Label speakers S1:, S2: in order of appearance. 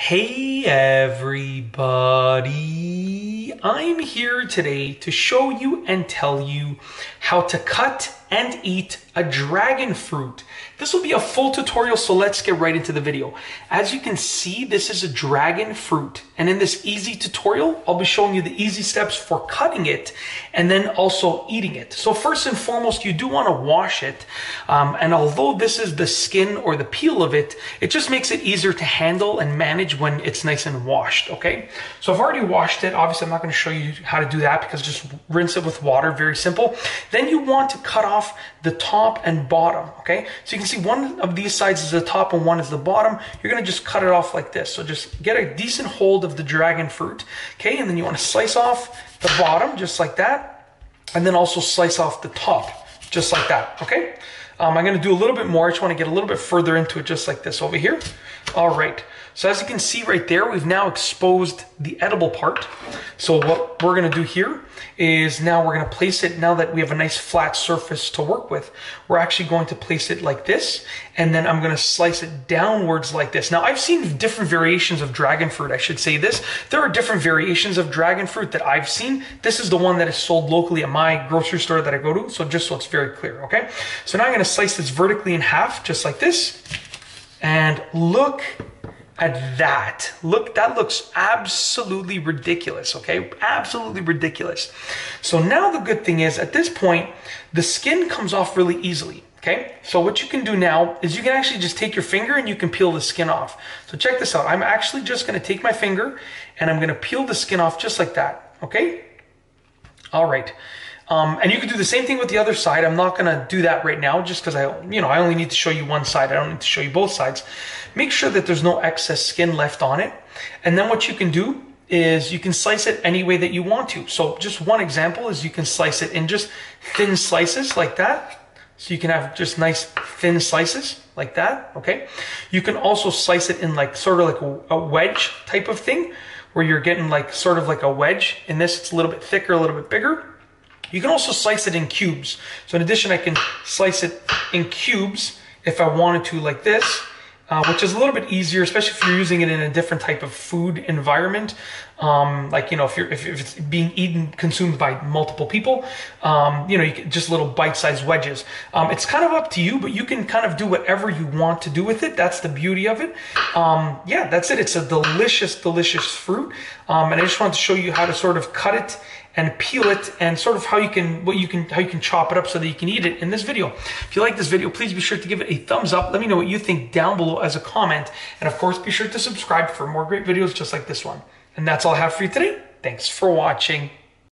S1: Hey everybody, I'm here today to show you and tell you how to cut and eat a dragon fruit. This will be a full tutorial, so let's get right into the video. As you can see, this is a dragon fruit, and in this easy tutorial, I'll be showing you the easy steps for cutting it and then also eating it. So first and foremost, you do want to wash it, and although this is the skin or the peel of it, it just makes it easier to handle and manage when it's nice and washed, okay? So I've already washed it. Obviously, I'm not going to show you how to do that because just rinse it with water, very simple. Then you want to cut off the top and bottom, okay? So you can see one of these sides is the top and one is the bottom. You're going to just cut it off like this. So just get a decent hold of the dragon fruit, okay? And then you want to slice off the bottom just like that, and then also slice off the top just like that, okay? I'm going to do a little bit more. I just want to get a little bit further into it just like this over here. All right. So as you can see right there, we've now exposed the edible part. So what we're going to do here is now we're going to place it, now that we have a nice flat surface to work with, we're actually going to place it like this, and then I'm going to slice it downwards like this. Now I've seen different variations of dragon fruit, I should say this. There are different variations of dragon fruit that I've seen. This is the one that is sold locally at my grocery store that I go to, so just so it's very clear, okay? So now I'm going to slice this vertically in half, just like this, and look at that. Look, that looks absolutely ridiculous, okay? Absolutely ridiculous. So now the good thing is, at this point, the skin comes off really easily, okay? So what you can do now is you can actually just take your finger and you can peel the skin off. So check this out. I'm actually just gonna take my finger and I'm gonna peel the skin off just like that, okay? All right. And you can do the same thing with the other side. I'm not gonna do that right now just because I only need to show you one side. I don't need to show you both sides. Make sure that there's no excess skin left on it. And then what you can do is you can slice it any way that you want to. So just one example is you can slice it in just thin slices like that. So you can have just nice thin slices like that, okay? You can also slice it in like sort of like a wedge type of thing where you're getting like sort of like a wedge. In this, it's a little bit thicker, a little bit bigger. You can also slice it in cubes. So in addition, I can slice it in cubes if I wanted to like this, which is a little bit easier, especially if you're using it in a different type of food environment. Like, if it's being eaten, consumed by multiple people, you can just little bite-sized wedges. It's kind of up to you, but you can kind of do whatever you want to do with it. That's the beauty of it. Yeah, that's it. It's a delicious, delicious fruit. And I just wanted to show you how to sort of cut it and peel it, and sort of how you can chop it up so that you can eat it in this video. If you like this video, please be sure to give it a thumbs up. Let me know what you think down below as a comment. And of course, be sure to subscribe for more great videos just like this one. And that's all I have for you today. Thanks for watching.